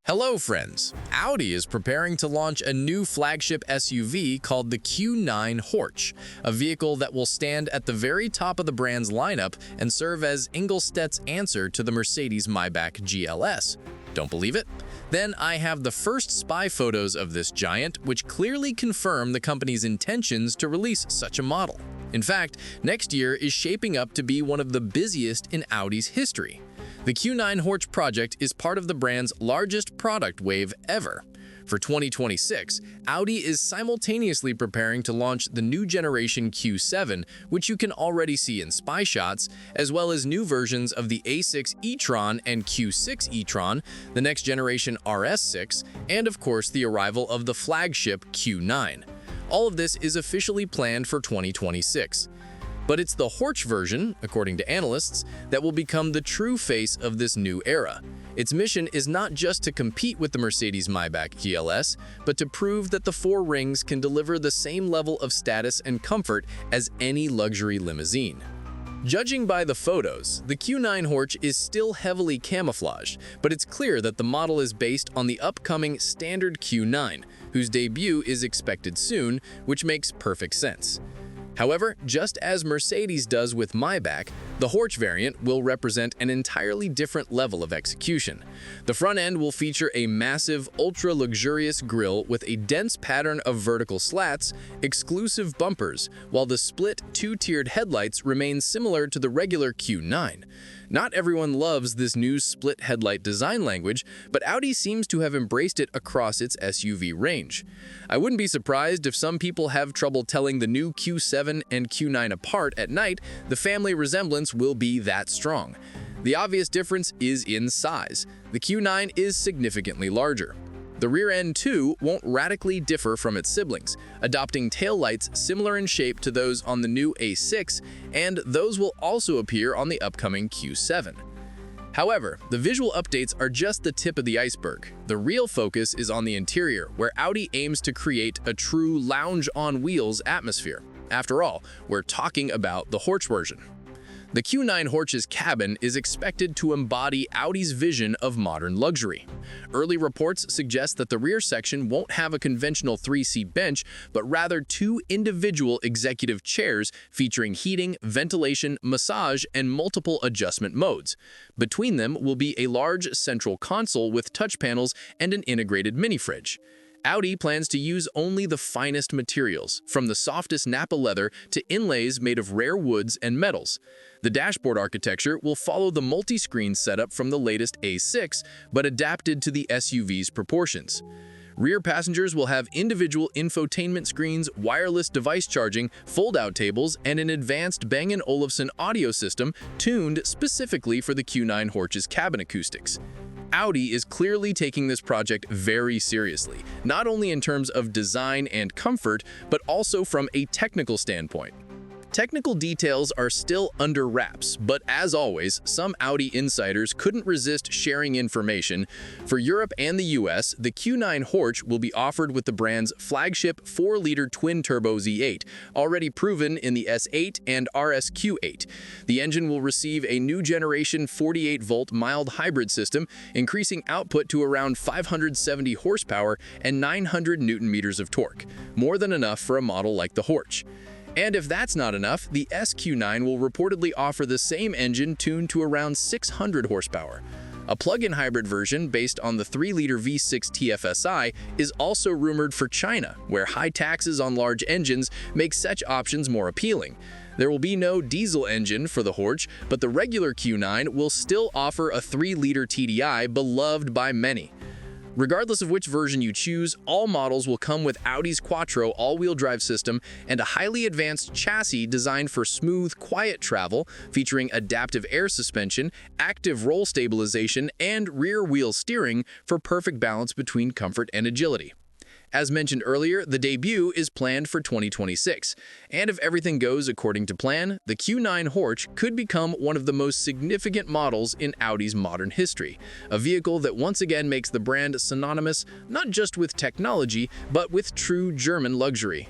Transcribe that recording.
Hello friends! Audi is preparing to launch a new flagship SUV called the Q9 Horch, a vehicle that will stand at the very top of the brand's lineup and serve as Ingolstadt's answer to the Mercedes-Maybach GLS. Don't believe it? Then I have the first spy photos of this giant, which clearly confirm the company's intentions to release such a model. In fact, next year is shaping up to be one of the busiest in Audi's history. The Q9 Horch project is part of the brand's largest product wave ever. For 2026, Audi is simultaneously preparing to launch the new generation Q7, which you can already see in spy shots, as well as new versions of the A6 e-tron and Q6 e-tron, the next generation RS6, and of course the arrival of the flagship Q9. All of this is officially planned for 2026. But it's the Horch version, according to analysts, that will become the true face of this new era. Its mission is not just to compete with the Mercedes-Maybach GLS, but to prove that the four rings can deliver the same level of status and comfort as any luxury limousine. Judging by the photos, the Q9 Horch is still heavily camouflaged, but it's clear that the model is based on the upcoming standard Q9, whose debut is expected soon, which makes perfect sense. However, just as Mercedes does with Maybach, the Horch variant will represent an entirely different level of execution. The front end will feature a massive, ultra-luxurious grille with a dense pattern of vertical slats, exclusive bumpers, while the split two-tiered headlights remain similar to the regular Q9. Not everyone loves this new split headlight design language, but Audi seems to have embraced it across its SUV range. I wouldn't be surprised if some people have trouble telling the new Q7 and Q9 apart at night. The family resemblance will be that strong. The obvious difference is in size. The Q9 is significantly larger. The rear end, too, won't radically differ from its siblings, adopting taillights similar in shape to those on the new A6, and those will also appear on the upcoming Q7. However, the visual updates are just the tip of the iceberg. The real focus is on the interior, where Audi aims to create a true lounge-on-wheels atmosphere. After all, we're talking about the Horch version. The Q9 Horch's cabin is expected to embody Audi's vision of modern luxury. Early reports suggest that the rear section won't have a conventional three-seat bench, but rather two individual executive chairs featuring heating, ventilation, massage, and multiple adjustment modes. Between them will be a large central console with touch panels and an integrated mini-fridge. Audi plans to use only the finest materials, from the softest Nappa leather to inlays made of rare woods and metals. The dashboard architecture will follow the multi-screen setup from the latest A6, but adapted to the SUV's proportions. Rear passengers will have individual infotainment screens, wireless device charging, fold-out tables, and an advanced Bang & Olufsen audio system tuned specifically for the Q9 Horch's cabin acoustics. Audi is clearly taking this project very seriously, not only in terms of design and comfort, but also from a technical standpoint. Technical details are still under wraps, but as always, some Audi insiders couldn't resist sharing information. For Europe and the US, the Q9 Horch will be offered with the brand's flagship 4-liter twin-turbo Z8, already proven in the S8 and RS Q8. The engine will receive a new generation 48-volt mild hybrid system, increasing output to around 570 horsepower and 900 newton-meters of torque, more than enough for a model like the Horch. And if that's not enough, the SQ9 will reportedly offer the same engine tuned to around 600 horsepower. A plug-in hybrid version based on the 3-liter V6 TFSI is also rumored for China, where high taxes on large engines make such options more appealing. There will be no diesel engine for the Horch, but the regular Q9 will still offer a 3-liter TDI beloved by many. Regardless of which version you choose, all models will come with Audi's Quattro all-wheel drive system and a highly advanced chassis designed for smooth, quiet travel, featuring adaptive air suspension, active roll stabilization, and rear-wheel steering for perfect balance between comfort and agility. As mentioned earlier, the debut is planned for 2026, and if everything goes according to plan, the Q9 Horch could become one of the most significant models in Audi's modern history, a vehicle that once again makes the brand synonymous not just with technology, but with true German luxury.